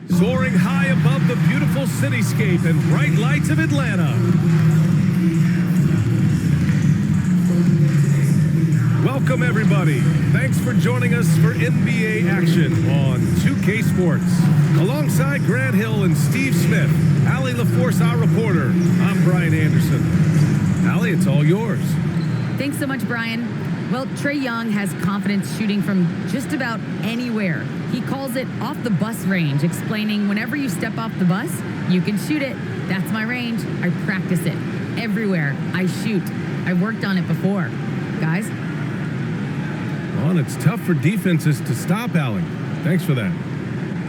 soaring high above the beautiful cityscape and bright lights of Atlanta. Welcome, everybody. Thanks for joining us for NBA action on 2K Sports. Alongside Grant Hill and Steve Smith, Allie LaForce, our reporter, I'm Brian Anderson. Allie, it's all yours. Thanks so much, Brian. Well, Trae Young has confidence shooting from just about anywhere. He calls it off the bus range, explaining whenever you step off the bus, you can shoot it. That's my range. I practice it. Everywhere I shoot. I've worked on it before. Guys? Well, and it's tough for defenses to stop Allie. Thanks for that.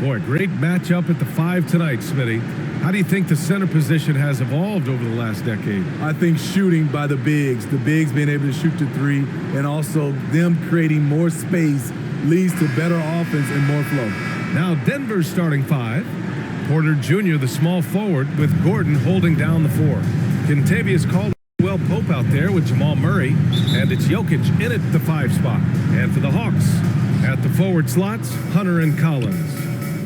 Boy, great matchup at the 5 tonight, Smitty. How do you think the center position has evolved over the last decade? I think shooting by the bigs being able to shoot the 3, and also them creating more space leads to better offense and more flow. Now Denver's starting 5. Porter Jr., the small forward, with Gordon holding down the 4. Kentavious Caldwell Pope out there with Jamal Murray, and it's Jokic in at the 5 spot. And for the Hawks, at the forward slots, Hunter and Collins.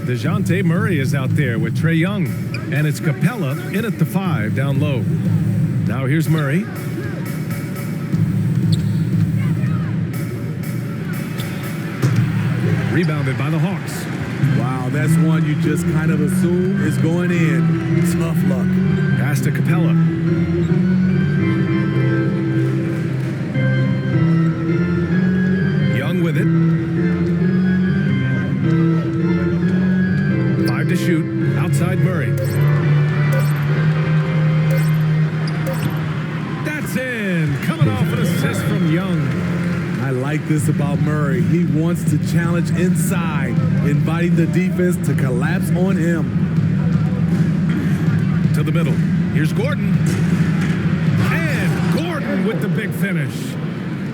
Dejounte Murray is out there with Trae Young, and it's Capella in at the 5 down low. Now here's Murray. Rebounded by the Hawks. Wow, that's one you just kind of assume is going in. Tough luck. Pass to Capella. Young with it. 5 to shoot. Outside Murray. That's in. Coming off an assist from Young. I like this about Murray. He wants to challenge inside, inviting the defense to collapse on him. To the middle. Here's Gordon. And Gordon with the big finish.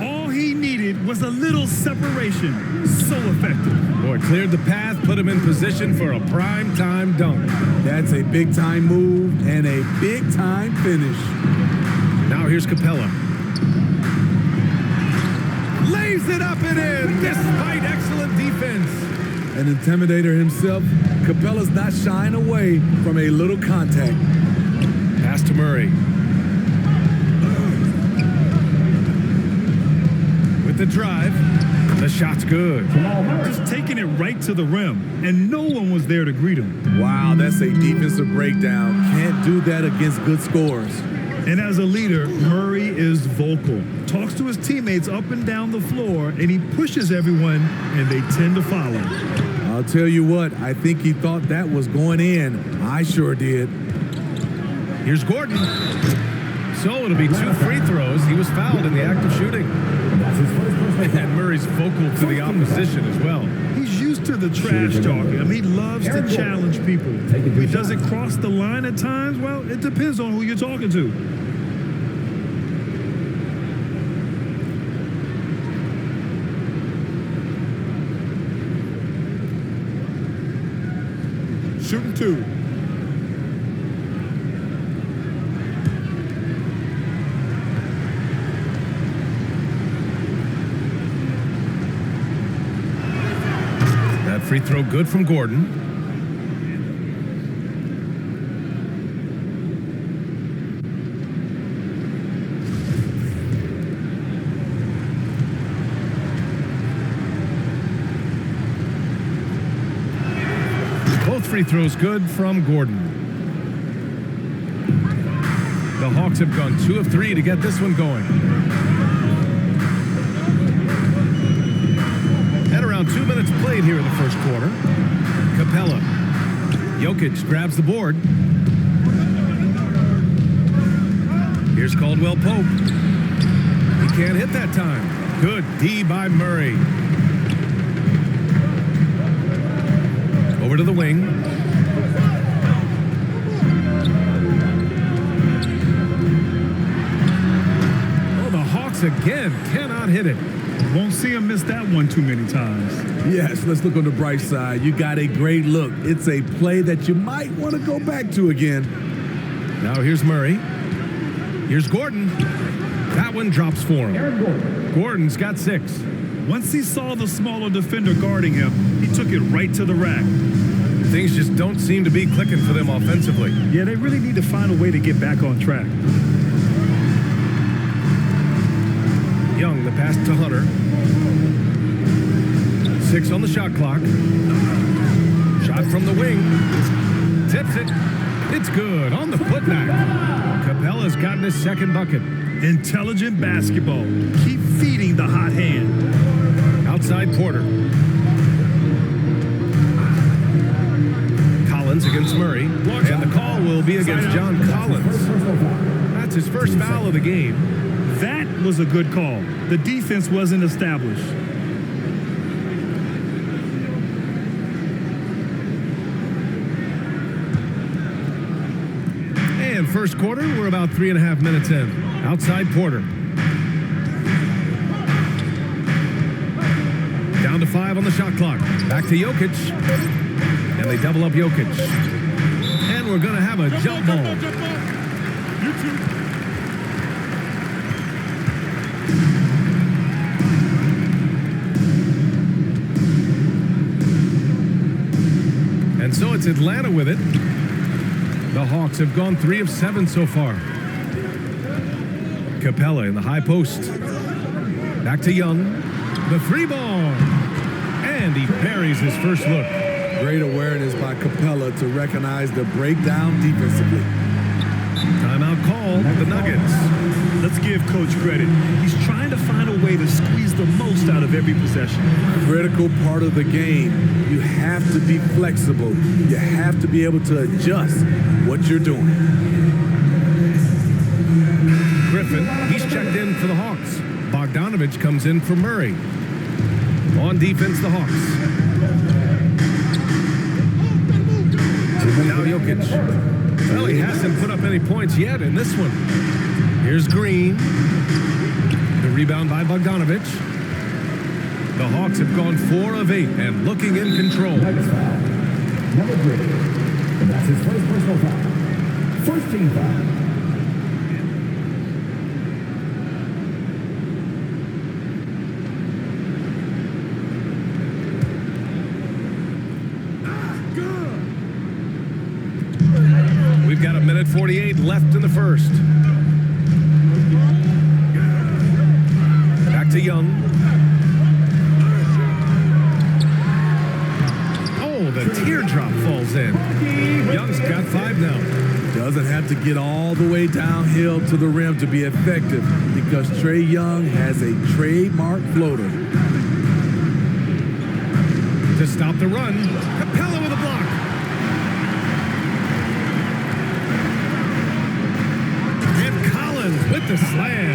All he needed was a little separation. So effective. Boy, cleared the path, put him in position for a prime-time dunk. That's a big-time move and a big-time finish. Now here's Capella. Lays it up and in, despite excellent defense. An intimidator himself, Capella's not shying away from a little contact. Pass to Murray. With the drive, the shot's good. Just taking it right to the rim, and no one was there to greet him. Wow, that's a defensive breakdown. Can't do that against good scorers. And as a leader, Murray is vocal. Talks to his teammates up and down the floor, and he pushes everyone, and they tend to follow. I'll tell you what, I think he thought that was going in. I sure did. Here's Gordon. So it'll be 2 free throws. He was fouled in the act of shooting. And Murray's vocal to the opposition as well. He's used to the trash talking. I mean, he loves to challenge people. If he doesn't cross the line at times, well, it depends on who you're talking to. Shooting 2. That free throw good from Gordon. Both free throws good from Gordon. The Hawks have gone 2 of 3 to get this one going. And around 2 minutes played here in the first quarter. Capella. Jokic grabs the board. Here's Caldwell Pope. He can't hit that time. Good D by Murray. Over to the wing. Oh, the Hawks again cannot hit it. Won't see him miss that one too many times. Yes, let's look on the bright side. You got a great look. It's a play that you might want to go back to again. Now here's Murray. Here's Gordon. That one drops for him. Gordon's got 6. Once he saw the smaller defender guarding him, he took it right to the rack. Things just don't seem to be clicking for them offensively. Yeah, they really need to find a way to get back on track. Young, the pass to Hunter. 6 on the shot clock. Shot from the wing. Tips it. It's good on the putback. Capella's gotten his second bucket. Intelligent basketball. Keep feeding the hot hand. Outside Porter. Collins against Murray. And the call will be against John Collins. That's his first foul of the game. That was a good call. The defense wasn't established. And first quarter, we're about 3.5 minutes in. Outside Porter. Down to 5 on the shot clock. Back to Jokic. And they double up Jokic. And we're going to have a jump ball. And so it's Atlanta with it. The Hawks have gone 3 of 7 so far. Capella in the high post. Back to Young. The 3 ball. And he parries his first look. Great awareness by Capella to recognize the breakdown defensively. Timeout call, the Nuggets. Let's give Coach credit. He's trying to find a way to squeeze the most out of every possession. Critical part of the game. You have to be flexible. You have to be able to adjust what you're doing. Griffin, he's checked in for the Hawks. Bogdanovich comes in for Murray. On defense, the Hawks. Now Jokic. Well, he hasn't put up any points yet in this one. Here's Green. The rebound by Bogdanovich. The Hawks have gone 4 of 8 and looking in control. Number 3. And that's his first personal foul. First team foul. We've got 1:48 left in the first. Back to Young. Oh, the teardrop falls in. Young's got 5 now. Doesn't have to get all the way downhill to the rim to be effective because Trae Young has a trademark floater. To stop the run, Capella with a block. With the slam.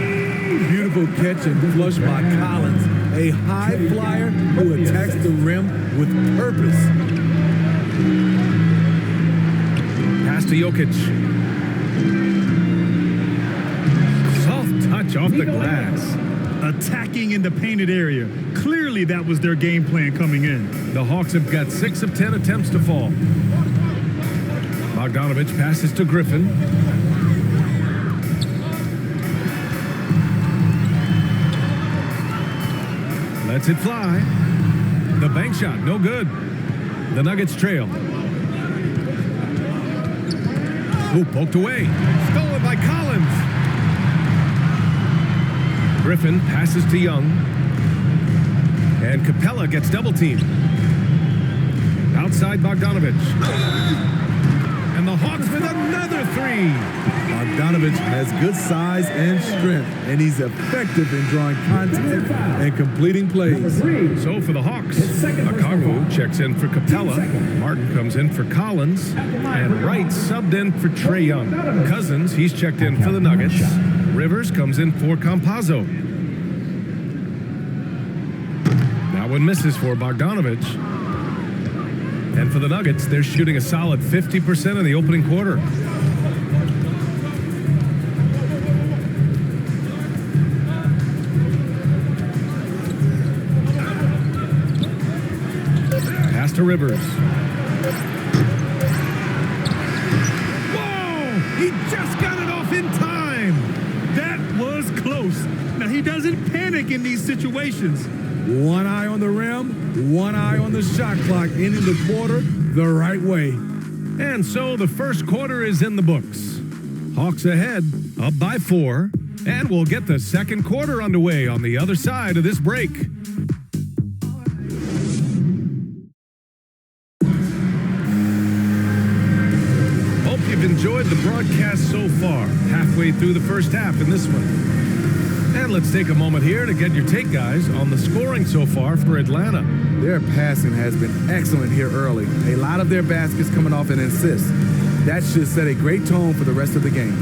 Beautiful catch and flush by Collins. A high flyer who attacks the rim with purpose. Pass to Jokic. Soft touch off the glass. Attacking in the painted area. Clearly that was their game plan coming in. The Hawks have got 6 of 10 attempts to fall. Bogdanovich passes to Griffin. Lets it fly. The bank shot, no good. The Nuggets trail. Ooh, poked away. Stolen by Collins. Griffin passes to Young. And Capella gets double teamed. Outside Bogdanovich. And the Hawks with another 3. Bogdanovich has good size and strength, and he's effective in drawing contact and completing plays. So for the Hawks, Akaru checks in for Capella. Martin comes in for Collins. And Wright subbed in for Trae Young. Cousins, he's checked in for the Nuggets. Rivers comes in for Campazzo. That one misses for Bogdanovich. And for the Nuggets, they're shooting a solid 50% in the opening quarter. Pass to Rivers. Whoa! He just got it off in time. That was close. Now, he doesn't panic in these situations. One eye on the rim, one eye on the shot clock, ending the quarter the right way. And so the first quarter is in the books. Hawks ahead, up by 4, and we'll get the second quarter underway on the other side of this break. Hope you've enjoyed the broadcast so far, halfway through the first half in this one. And let's take a moment here to get your take, guys, on the scoring so far for Atlanta. Their passing has been excellent here early. A lot of their baskets coming off an assist. That should set a great tone for the rest of the game.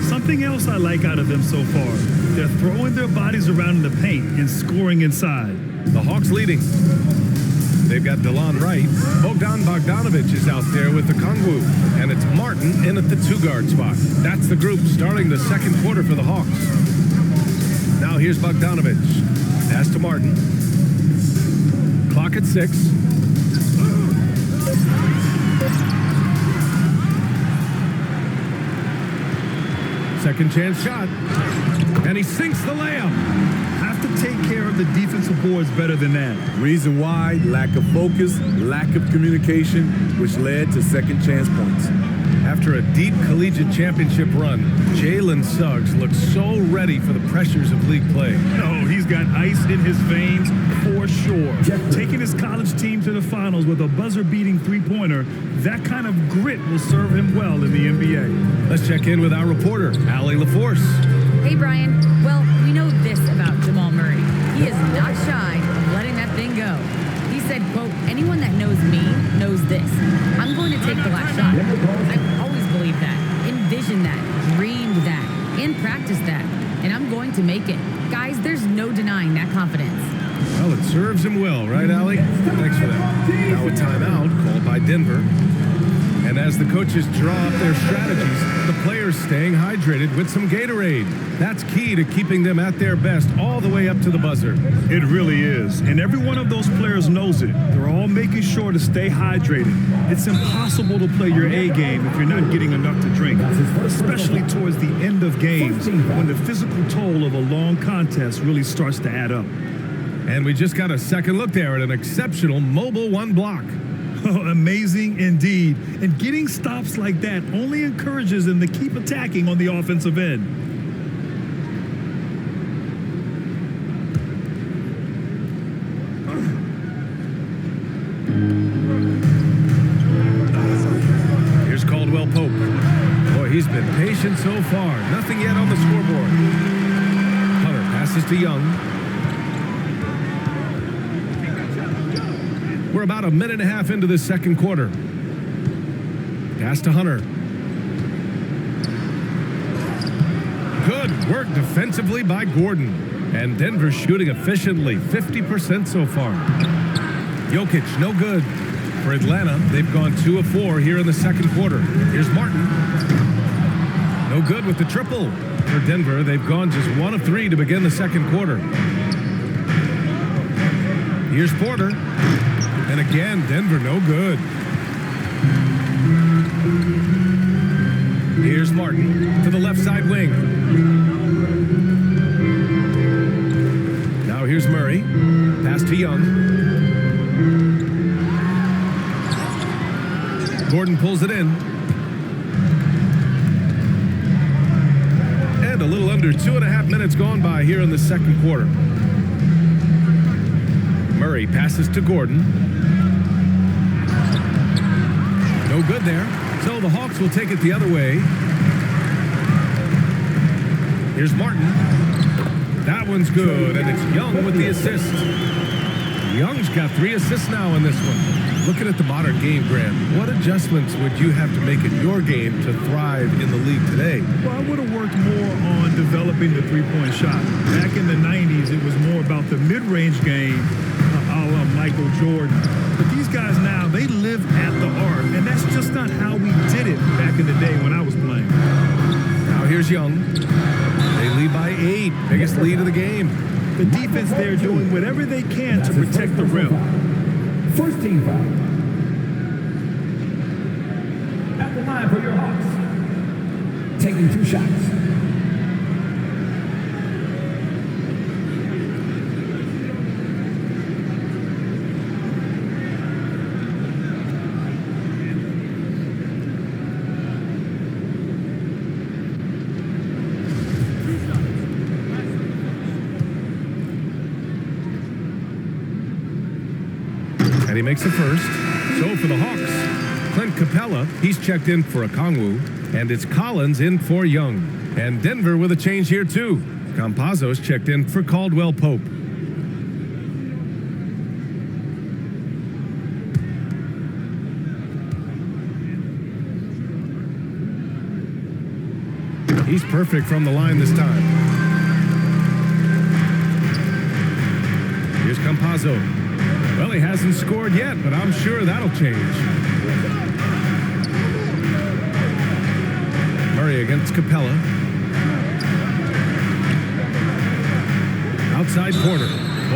Something else I like out of them so far. They're throwing their bodies around in the paint and scoring inside. The Hawks leading. They've got DeLon Wright. Bogdanovic is out there with the Kongwu. And it's Martin in at the 2-guard spot. That's the group starting the second quarter for the Hawks. Now here's Bogdanovic. Pass to Martin. Clock at 6. Second chance shot. And he sinks the layup. Have to take care of the defensive boards better than that. Reason why: lack of focus, lack of communication, which led to second chance points. After a deep collegiate championship run, Jalen Suggs looks so ready for the pressures of league play. Oh, he's got ice in his veins for sure. Taking his college team to the finals with a buzzer-beating three-pointer, that kind of grit will serve him well in the NBA. Let's check in with our reporter, Allie LaForce. Hey, Brian. Well, we know this about Jamal Murray. He is not shy of letting that thing go. He said, quote, anyone that knows me knows this. I'm going to take the last shot. I've always believed that, envisioned that, dreamed that, and practiced that. And I'm going to make it. Guys, there's no denying that confidence. Well, it serves him well, right, Allie? Thanks for that. Now a timeout called by Denver. And as the coaches draw up their strategies, the players staying hydrated with some Gatorade. That's key to keeping them at their best all the way up to the buzzer. It really is. And every one of those players knows it. They're all making sure to stay hydrated. It's impossible to play your A game if you're not getting enough to drink, especially towards the end of games when the physical toll of a long contest really starts to add up. And we just got a second look there at an exceptional mobile one block. Oh, amazing indeed. And getting stops like that only encourages them to keep attacking on the offensive end. Here's Caldwell Pope. Boy, he's been patient so far. Nothing yet on the scoreboard. Hunter passes to Young. We're about a minute and a half into the second quarter. Pass to Hunter. Good work defensively by Gordon. And Denver shooting efficiently, 50% so far. Jokic, no good. For Atlanta, they've gone 2 of 4 here in the second quarter. Here's Martin. No good with the triple. For Denver, they've gone just 1 of 3 to begin the second quarter. Here's Porter. And again, Denver no good. Here's Martin to the left side wing. Now here's Murray. Pass to Young. Gordon pulls it in. And a little under 2.5 minutes gone by here in the second quarter. Murray passes to Gordon. No good there. So the Hawks will take it the other way. Here's Martin. That one's good, and it's Young with the assist. Young's got 3 assists now in this one. Looking at the modern game, Grant, what adjustments would you have to make in your game to thrive in the league today? Well, I would have worked more on developing the three-point shot. Back in the 90s, it was more about the mid-range game, a la Michael Jordan. But these guys now, they live at the arc, and that's just not how we did it back in the day when I was playing. Now here's Young. They lead by 8, biggest lead of the game. The defense there doing whatever they can to protect the rim. First team foul. At the line for your Hawks. Taking 2 shots. he makes the first. So for the Hawks, Clint Capella, he's checked in for Okongwu, and it's Collins in for Young. And Denver with a change here too. Campazzo's checked in for Caldwell Pope. He's perfect from the line this time. Here's Campazzo. Well, he hasn't scored yet, but I'm sure that'll change. Murray against Capella. Outside corner.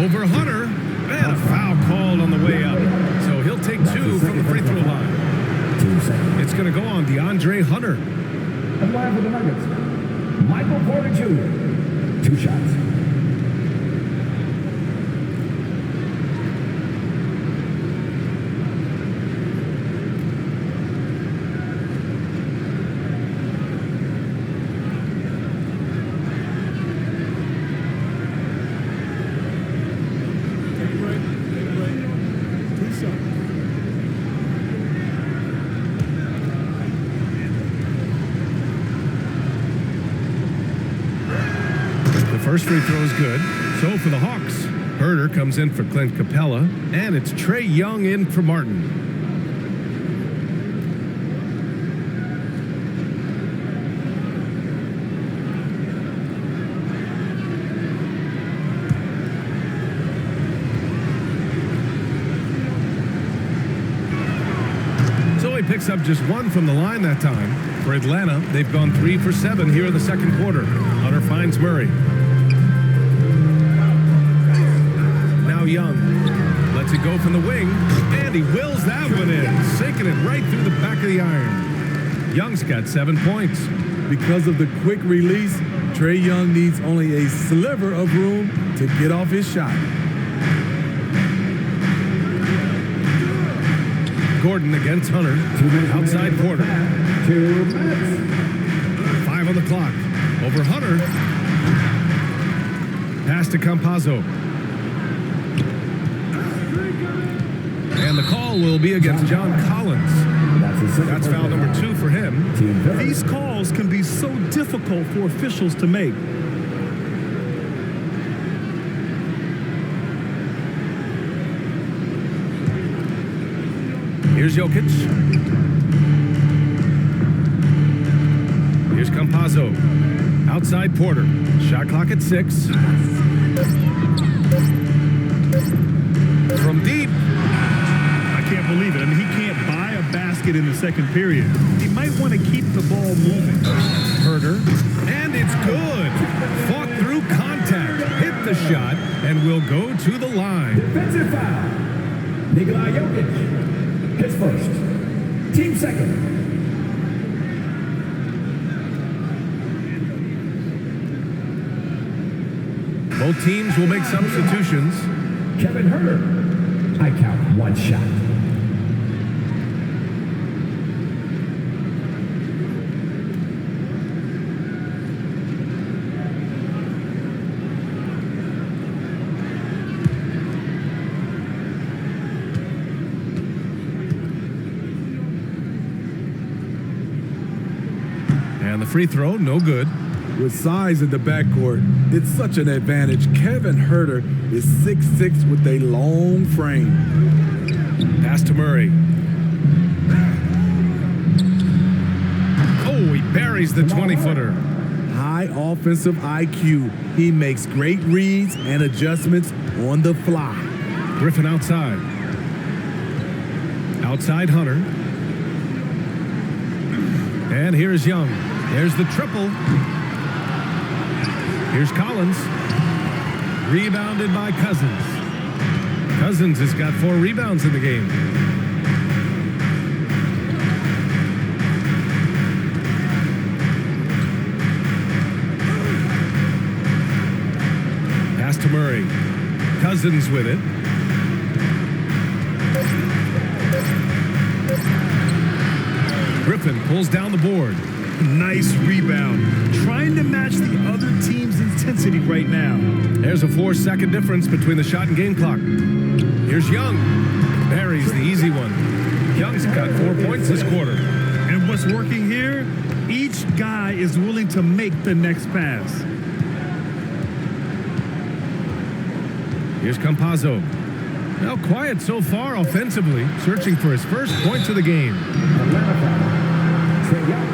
Over Hunter. And a foul called on the way up. So he'll take 2 from the free throw line. It's going to go on DeAndre Hunter. And live with the Nuggets, Michael Porter Jr. 2 shots. First free throw is good. So for the Hawks, Herter comes in for Clint Capella, and it's Trey Young in for Martin. So he picks up just 1 from the line that time. For Atlanta, they've gone 3 for 7 here in the second quarter. Hunter finds Murray. Young lets it go from the wing, and he wills that one in, sinking it right through the back of the iron. Young's got 7 points. Because of the quick release, Trey Young needs only a sliver of room to get off his shot. Gordon against Hunter, outside corner. 2 minutes. 5 on the clock. Over Hunter. Pass to Campazzo. And the call will be against John Collins. That's foul number 2 for him. These calls can be so difficult for officials to make. Here's Jokic. Here's Campazzo. Outside Porter. Shot clock at 6. From deep. I can't believe it. I mean, he can't buy a basket in the second period. He might want to keep the ball moving. Herter. And it's good. Fought through contact. Hit the shot and will go to the line. Defensive foul. Nikola Jokic. His first. Team second. Both teams will make substitutions. Kevin Herter. I count 1 shot. And the free throw, no good. With size in the backcourt, it's such an advantage. Kevin Herter is 6'6" with a long frame. Pass to Murray. Oh, he buries the 20-footer. High offensive IQ. He makes great reads and adjustments on the fly. Griffin outside. Outside Hunter. And here's Young. There's the triple. Here's Collins. Rebounded by Cousins. Cousins has got 4 rebounds in the game. Pass to Murray. Cousins with it. Griffin pulls down the board. Nice rebound. Trying to match the other team's intensity right now. There's a 4-second difference between the shot and game clock. Here's Young. Buries the easy one. Young's got 4 points this quarter. And what's working here? Each guy is willing to make the next pass. Here's Campazzo. Now quiet so far offensively, searching for his first points of the game. Atlanta foul. Trey Young.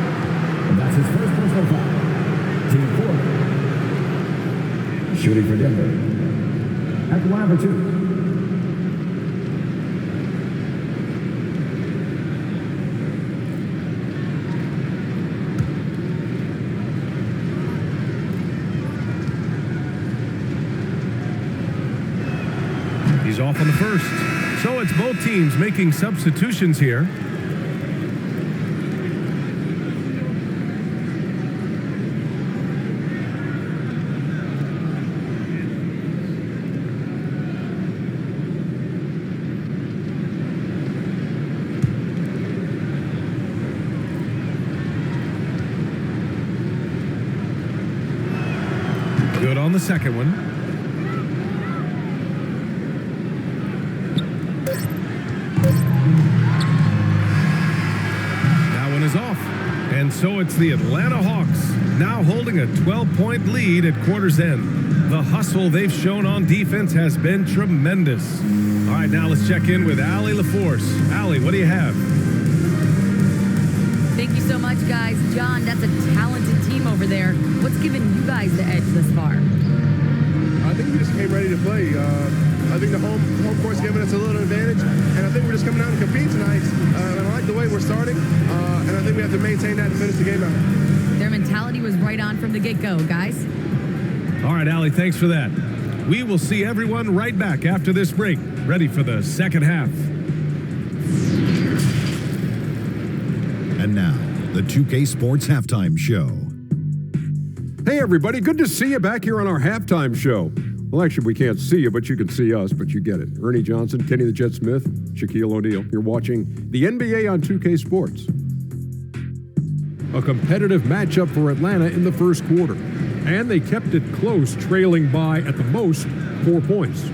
And that's his first personal foul. Team 4. Shooting for Denver. At the line for 2. He's off on the first. So it's both teams making substitutions here. Good on the second one. And so it's the Atlanta Hawks now holding a 12-point lead at quarter's end. The hustle they've shown on defense has been tremendous. All right, now let's check in with Allie LaForce. Allie, what do you have? Thank you so much, guys. John, that's a talented team over there. What's given you guys the edge thus far? I think we just came ready to play. I think the home court's giving us a little advantage, and I think we're just coming out and compete tonight. And I like the way we're starting, and I think we have to maintain that and finish the game out. Their mentality was right on from the get-go, guys. All right, Allie, thanks for that. We will see everyone right back after this break, ready for the second half. And now, the 2K Sports Halftime Show. Hey, everybody. Good to see you back here on our halftime show. Well, actually, we can't see you, but you can see us, but you get it. Ernie Johnson, Kenny the Jet Smith, Shaquille O'Neal. You're watching the NBA on 2K Sports. A competitive matchup for Atlanta in the first quarter. And they kept it close, trailing by, at the most, 4 points.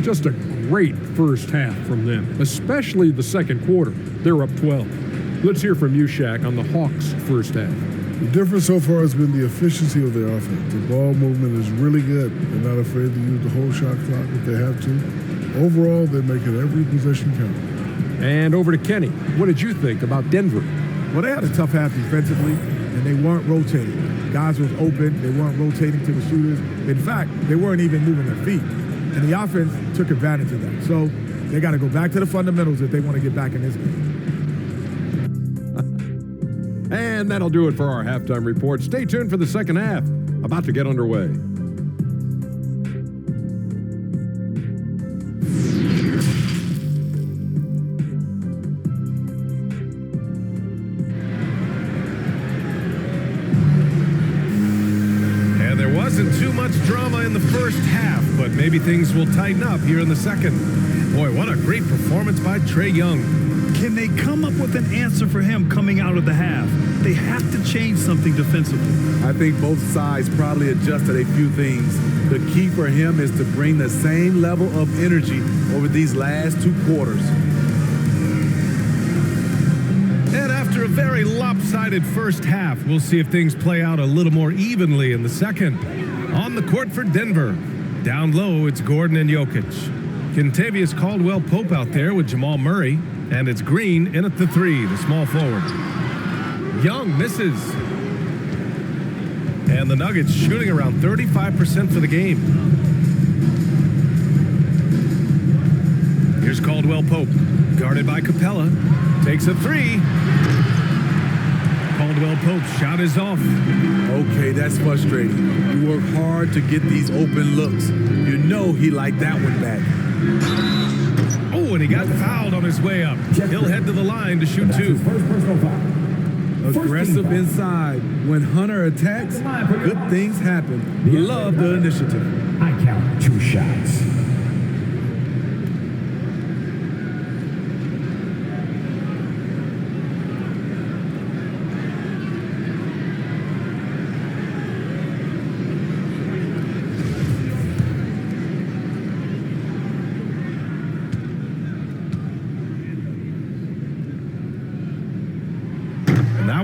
Just a great first half from them, especially the second quarter. They're up 12. Let's hear from you, Shaq, on the Hawks' first half. The difference so far has been the efficiency of their offense. The ball movement is really good. They're not afraid to use the whole shot clock if they have to. Overall, they're making every possession count. And over to Kenny. What did you think about Denver? Well, they had a tough half defensively, and they weren't rotating. Guys was open. They weren't rotating to the shooters. In fact, they weren't even moving their feet. And the offense took advantage of that. So they got to go back to the fundamentals if they want to get back in this game. And that'll do it for our halftime report. Stay tuned for the second half. About to get underway. And there wasn't too much drama in the first half, but maybe things will tighten up here in the second. Boy, what a great performance by Trey Young. Can they come up with an answer for him coming out of the half? They have to change something defensively. I think both sides probably adjusted a few things. The key for him is to bring the same level of energy over these last two quarters. And after a very lopsided first half, we'll see if things play out a little more evenly in the second. On the court for Denver. Down low, it's Gordon and Jokic. Kentavious Caldwell-Pope out there with Jamal Murray. And it's Green in at the three, the small forward. Young misses. And the Nuggets shooting around 35% for the game. Here's Caldwell-Pope, guarded by Capella. Takes a three. Caldwell-Pope's shot is off. Okay, that's frustrating. You work hard to get these open looks. You know he liked that one back. Oh, and he got fouled on his way up. He'll head to the line to shoot two. Aggressive inside. When Hunter attacks, good things happen. Love the initiative. I count 2 shots.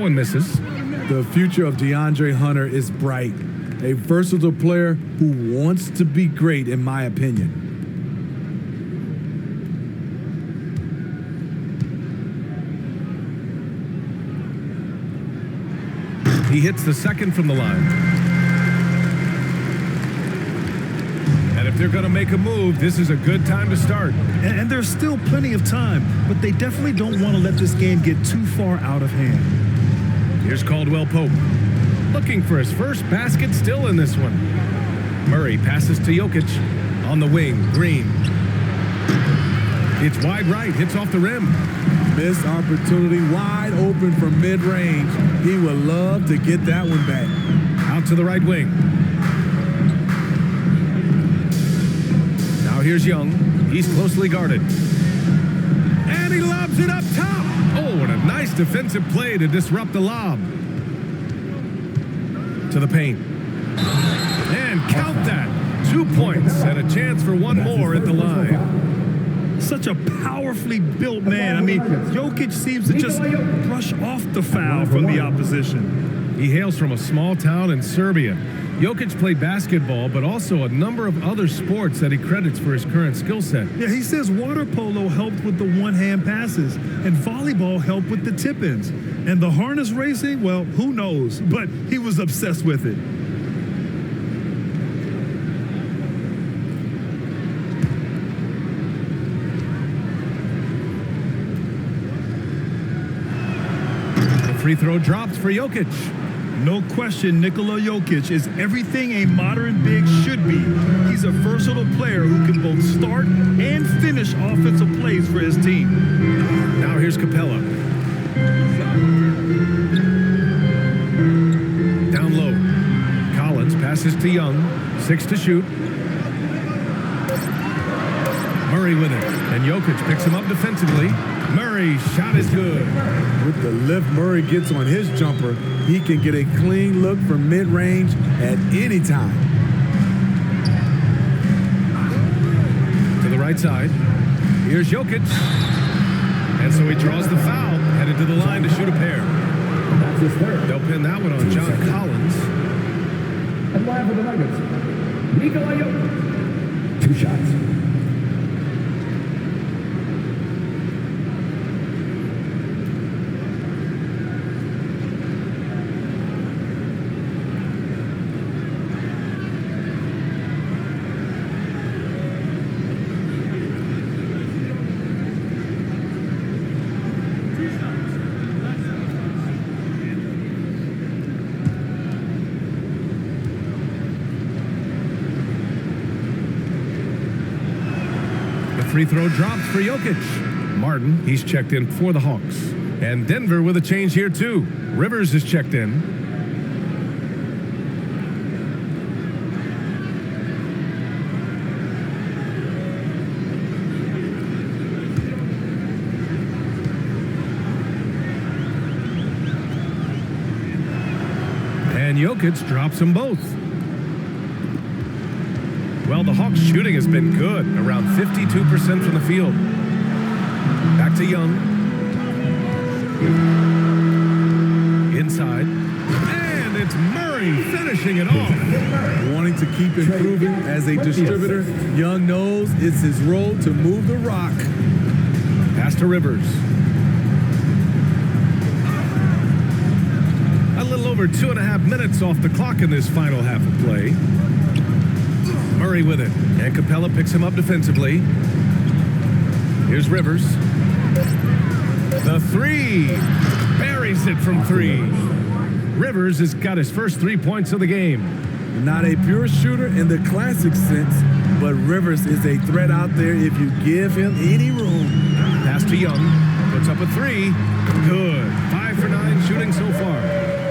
one misses. The future of DeAndre Hunter is bright. A versatile player who wants to be great, in my opinion. He hits the second from the line. And if they're going to make a move, this is a good time to start. And there's still plenty of time, but they definitely don't want to let this game get too far out of hand. Here's Caldwell Pope. Looking for his first basket still in this one. Murray passes to Jokic. On the wing, Green. It's wide right, hits off the rim. Missed opportunity, wide open from mid-range. He would love to get that one back. Out to the right wing. Now here's Young. He's closely guarded. And he lobs it up top. Oh, and a nice defensive play to disrupt the lob. To the paint. And count that. 2 points and a chance for one more at the line. Such a powerfully built man. I mean, Jokic seems to just brush off the foul from the opposition. He hails from a small town in Serbia. Jokic played basketball, but also a number of other sports that he credits for his current skill set. Yeah, he says water polo helped with the one-hand passes, and volleyball helped with the tip-ins. And the harness racing, well, who knows? But he was obsessed with it. Free throw drops for Jokic. No question, Nikola Jokic is everything a modern big should be. He's a versatile player who can both start and finish offensive plays for his team. Now here's Capella. Down low. Collins passes to Young. 6 to shoot. Murray with it. And Jokic picks him up defensively. Murray, shot is good. With the lift Murray gets on his jumper, he can get a clean look from mid-range at any time. To the right side. Here's Jokic. And so he draws the foul, headed to the line to shoot a pair. That's his third. They'll pin that one on John Collins. And live for the Nuggets, Nikola Jokic. 2 shots. Free throw drops for Jokic. Martin, he's checked in for the Hawks. And Denver with a change here too. Rivers is checked in. And Jokic drops them both. Well, the Hawks' shooting has been good, around 52% from the field. Back to Young. Inside. And it's Murray finishing it off. Wanting to keep improving as a distributor, Young knows it's his role to move the rock. Pass to Rivers. A little over 2.5 minutes off the clock in this final half of play. Murray with it, and Capella picks him up defensively. Here's Rivers. The three. Buries it from 3. Rivers has got his first 3 points of the game. Not a pure shooter in the classic sense, but Rivers is a threat out there if you give him any room. Pass to Young. Puts up a 3. Good. 5 for 9 shooting so far.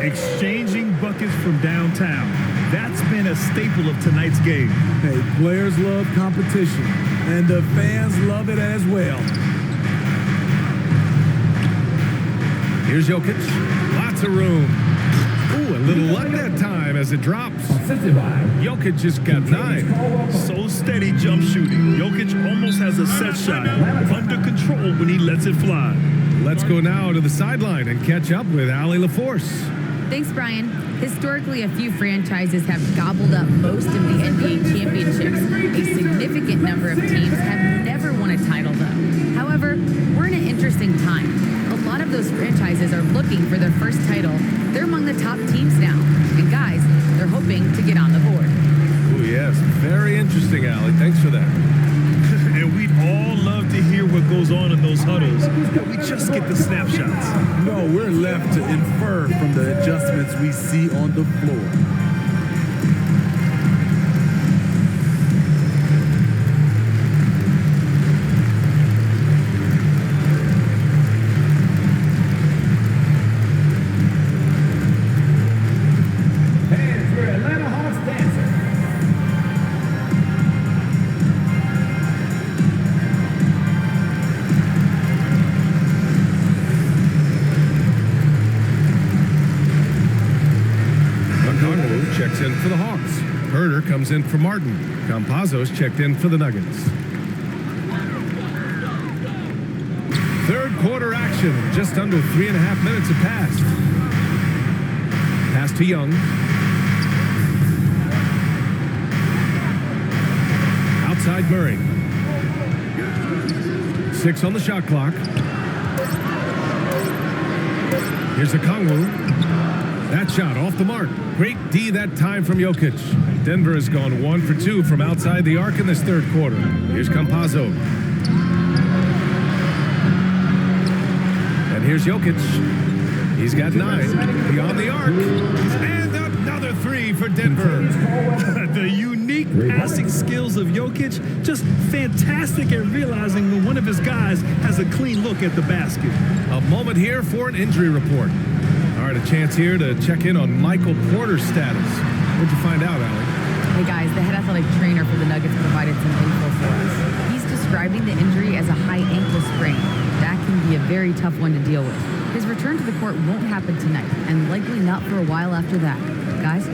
Exchanging buckets from downtown. That's been a staple of tonight's game. Hey, players love competition, and the fans love it as well. Here's Jokic. Lots of room. Ooh, a little luck that time as it drops. Jokic just got 9. So steady jump shooting. Jokic almost has a set shot under control when he lets it fly. Let's go now to the sideline and catch up with Allie LaForce. Thanks, Brian. Historically, a few franchises have gobbled up most of the NBA championships. A significant number of teams have never won a title, though. However, we're in an interesting time. A lot of those franchises are looking for their first title. They're among the top teams now. And guys, they're hoping to get on the board. Oh, yes. Very interesting, Allie. Thanks for that. And we'd all love to hear what goes on in those huddles, but we just get the snapshots. No, we're left to infer from the adjustments we see on the floor. Checks in for the Hawks. Herder comes in for Martin. Campazzo's checked in for the Nuggets. Third quarter action. Just under 3.5 minutes have passed. Pass to Young. Outside Murray. 6 on the shot clock. Here's a Kongwu. That shot off the mark. Great D that time from Jokic. Denver has gone 1 for 2 from outside the arc in this third quarter. Here's Campazzo. And here's Jokic. He's got 9 beyond the arc. And another 3 for Denver. The unique passing skills of Jokic, just fantastic at realizing when one of his guys has a clean look at the basket. A moment here for an injury report. All right, a chance here to check in on Michael Porter's status. What'd you find out, Allie? Hey guys, the head athletic trainer for the Nuggets provided some info for us. He's describing the injury as a high ankle sprain. That can be a very tough one to deal with. His return to the court won't happen tonight, and likely not for a while after that. Guys?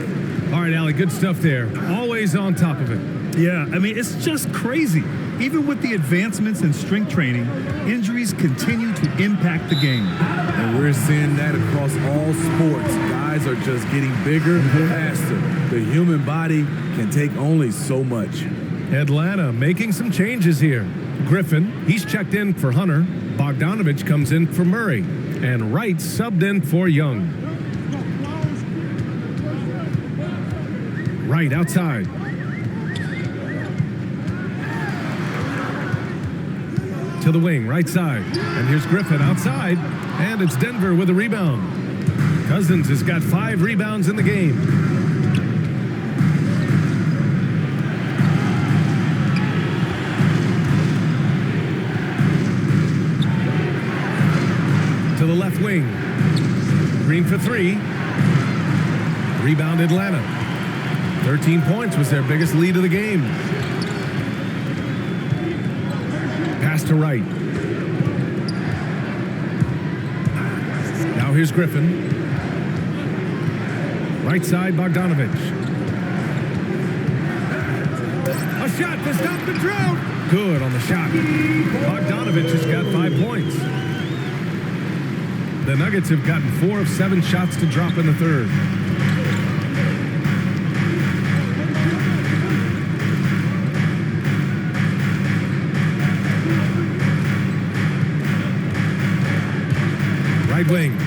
All right, Allie, good stuff there. Always on top of it. Yeah, I mean, it's just crazy. Even with the advancements in strength training, injuries continue to impact the game. And we're seeing that across all sports. Guys are just getting bigger and faster. The human body can take only so much. Atlanta making some changes here. Griffin, he's checked in for Hunter. Bogdanovich comes in for Murray. And Wright subbed in for Young. Wright outside. To the wing, right side. And here's Griffin outside. And it's Denver with a rebound. Cousins has got 5 rebounds in the game. To the left wing. Green for 3. Rebound Atlanta. 13 points was their biggest lead of the game. Pass to Wright. Now here's Griffin. Right side, Bogdanovich. A shot to stop the drought. Good on the shot. Bogdanovich has got 5 points. The Nuggets have gotten 4 of 7 shots to drop in the third. Right wing.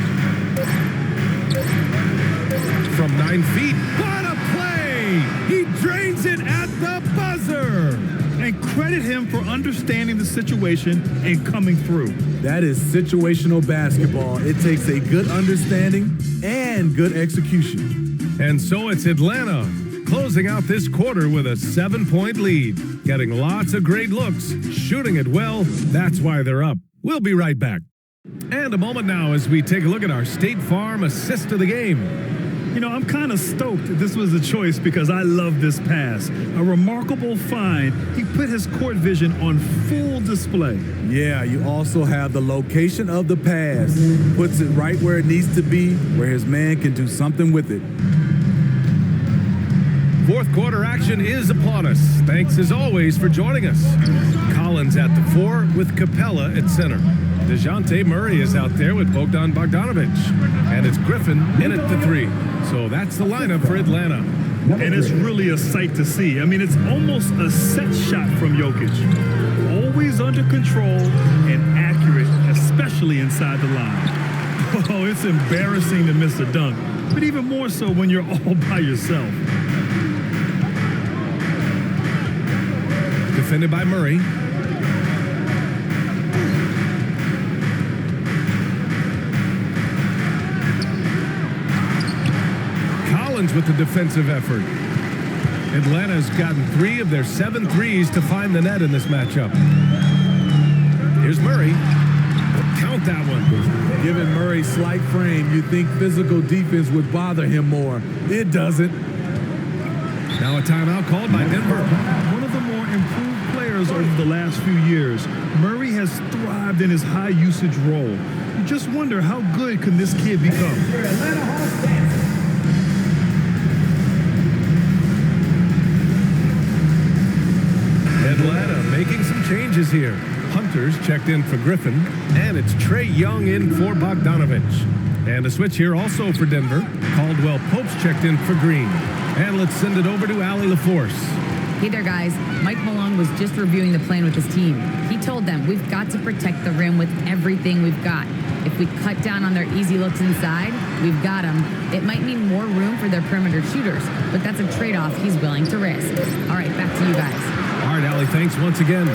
From 9 feet. What a play! He drains it at the buzzer. And credit him for understanding the situation and coming through. That is situational basketball. It takes a good understanding and good execution. And so it's Atlanta closing out this quarter with a 7-point lead. Getting lots of great looks, shooting it well. That's why they're up. We'll be right back. And a moment now as we take a look at our State Farm assist of the game. You know, I'm kind of stoked this was a choice because I love this pass. A remarkable find. He put his court vision on full display. Yeah, you also have the location of the pass. Puts it right where it needs to be, where his man can do something with it. Fourth quarter action is upon us. Thanks as always for joining us. Collins at the 4 with Capella at center. Dejounte Murray is out there with Bogdanovich. And it's Griffin in at the 3. So that's the lineup for Atlanta. And it's really a sight to see. I mean, it's almost a set shot from Jokic. Always under control and accurate, especially inside the line. Oh, it's embarrassing to miss a dunk, but even more so when you're all by yourself. Defended by Murray. Collins with the defensive effort. Atlanta's gotten 3 of their 7 threes to find the net in this matchup. Here's Murray. Count that one. Given Murray's slight frame, you'd think physical defense would bother him more. It doesn't. Now a timeout called by Denver. One of the more improved players over the last few years, Murray has thrived in his high usage role. You just wonder how good can this kid become. Atlanta making some changes here. Hunter's checked in for Griffin, and it's Trae Young in for Bogdanovich. And a switch here also for Denver. Caldwell Pope's checked in for Green. And let's send it over to Allie LaForce. Hey there, guys. Mike Malone was just reviewing the plan with his team. He told them we've got to protect the rim with everything we've got. If we cut down on their easy looks inside, we've got them. It might mean more room for their perimeter shooters, but that's a trade-off he's willing to risk. All right, back to you guys. All right, Allie, thanks once again.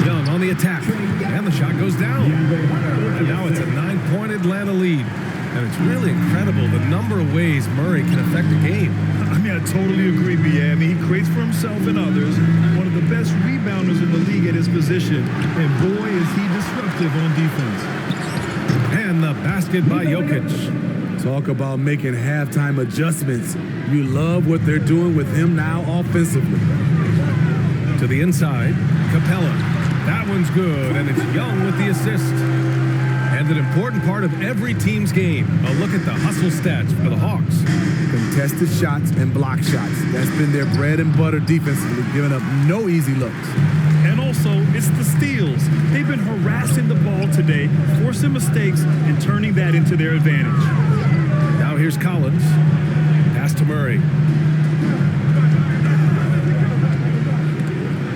Young on the attack, and the shot goes down. And now it's a 9-point Atlanta lead. And it's really incredible the number of ways Murray can affect the game. I mean, I totally agree, B.A. I mean, he creates for himself and others. One of the best rebounders in the league at his position. And boy, is he disruptive on defense. And the basket by Jokic. Talk about making halftime adjustments. You love what they're doing with him now offensively. To the inside, Capella. That one's good, and it's Young with the assist. And an important part of every team's game. A look at the hustle stats for the Hawks. Contested shots and block shots. That's been their bread and butter defensively, giving up no easy looks. And also, it's the steals. They've been harassing the ball today, forcing mistakes, and turning that into their advantage. Now here's Collins. Pass to Murray.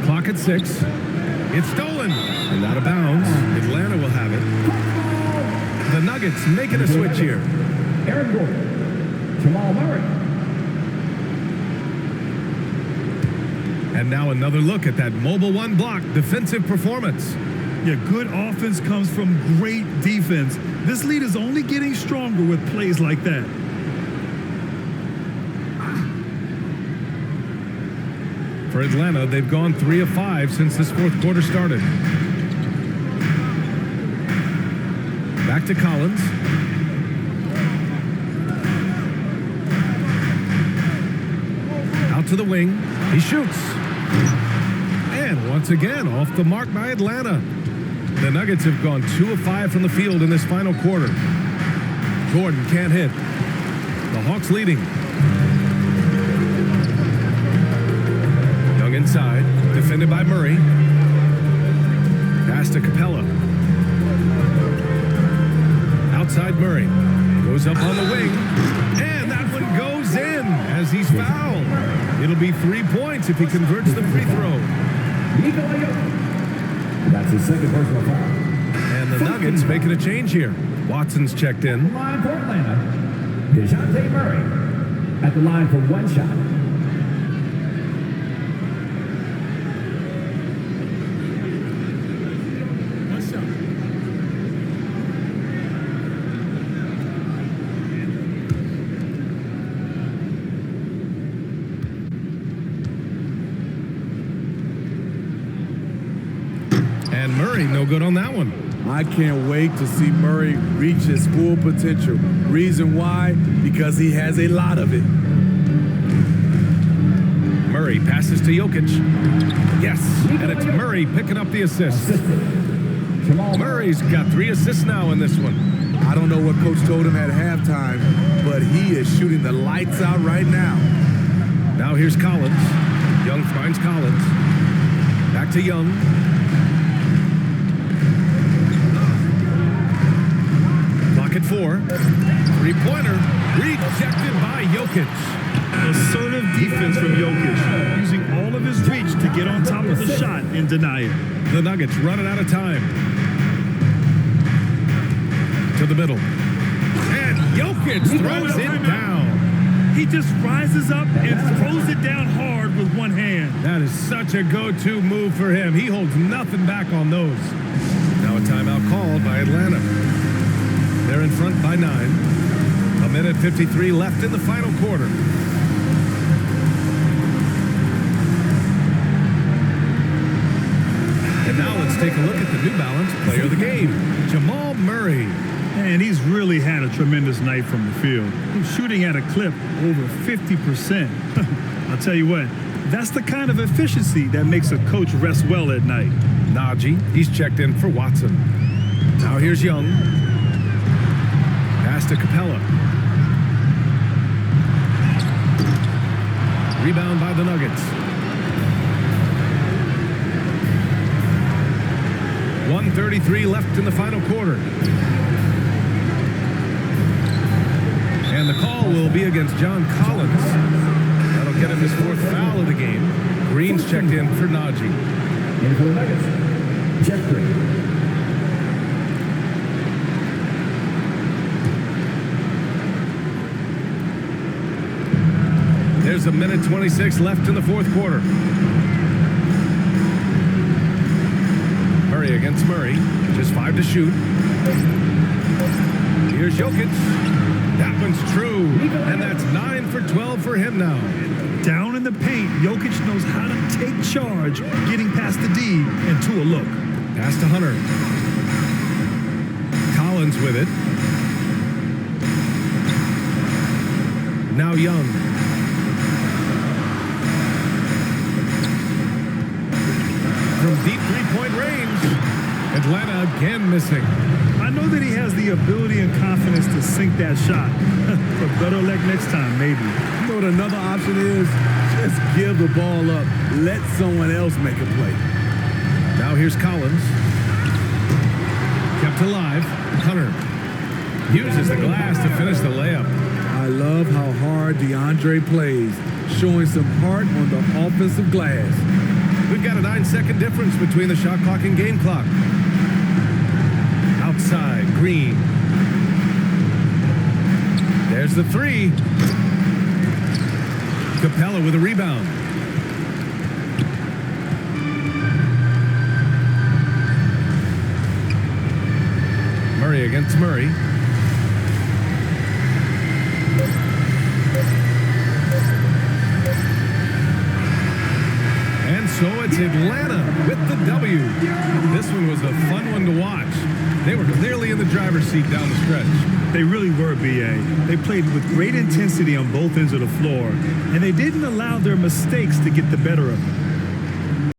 Clock at 6. It's stolen. And out of bounds. Atlanta will have it. The Nuggets making a switch here. Aaron Gordon. Jamal Murray. And now another look at that mobile 1 block defensive performance. Yeah, good offense comes from great defense. This lead is only getting stronger with plays like that. For Atlanta, they've gone 3 of 5 since this fourth quarter started. Back to Collins. Out to the wing. He shoots. And once again, off the mark by Atlanta. The Nuggets have gone 2 of 5 from the field in this final quarter. Gordon can't hit. The Hawks leading. Young inside. Defended by Murray. Pass to Capella. Outside Murray. Goes up on the wing. And that one goes in as he's fouled. It'll be 3 points if he converts the free throw. That's his second personal foul. And the Nuggets making a change here. Watson's checked in. Line for Atlanta. Dejounte Murray at the line for 1 shot. And Murray, no good on that one. I can't wait to see Murray reach his full potential. Reason why? Because he has a lot of it. Murray passes to Jokic. Yes, and it's Murray picking up the assist. Murray's got 3 assists now in this one. I don't know what Coach told him at halftime, but he is shooting the lights out right now. Now here's Collins. Young finds Collins. Back to Young. inside 4. Three-pointer rejected by Jokic. Assertive defense from Jokic, using all of his reach to get on top of the shot and deny it. The Nuggets running out of time. To the middle. And Jokic throws it down. He just rises up and throws it down hard with one hand. That is such a go-to move for him. He holds nothing back on those. Now a timeout called by Atlanta. They're in front by 9. 1:53 left in the final quarter. And now let's take a look at the New Balance player of the game, Jamal Murray. And he's really had a tremendous night from the field. He's shooting at a clip over 50%. I'll tell you what, that's the kind of efficiency that makes a coach rest well at night. Najee, he's checked in for Watson. Now here's Young. Pass to Capella. Rebound by the Nuggets. 1:33 left in the final quarter. And the call will be against John Collins. That'll get him his 4th foul of the game. Green's checked in for Najee. In for the Nuggets, Jeff Green. There's 1:26 left in the 4th quarter. Murray against Murray. Just 5 to shoot. Here's Jokic. That one's true. And that's 9 for 12 for him now. Down in the paint, Jokic knows how to take charge, getting past the D and to a look. Pass to Hunter. Collins with it. Now Young. From deep three-point range, Atlanta again missing. I know that he has the ability and confidence to sink that shot. But better luck next time, maybe. You know what another option is? Just give the ball up. Let someone else make a play. Now here's Collins. Kept alive. Hunter uses the glass to finish the layup. I love how hard DeAndre plays, showing some heart on the offensive glass. We've got a 9-second difference between the shot clock and game clock. Outside, Green. There's the 3. Capella with a rebound. Murray against Murray. And so it's Atlanta with the W. This one was a fun one to watch. They were clearly in the driver's seat down the stretch. They really were, B.A. They played with great intensity on both ends of the floor, and they didn't allow their mistakes to get the better of them.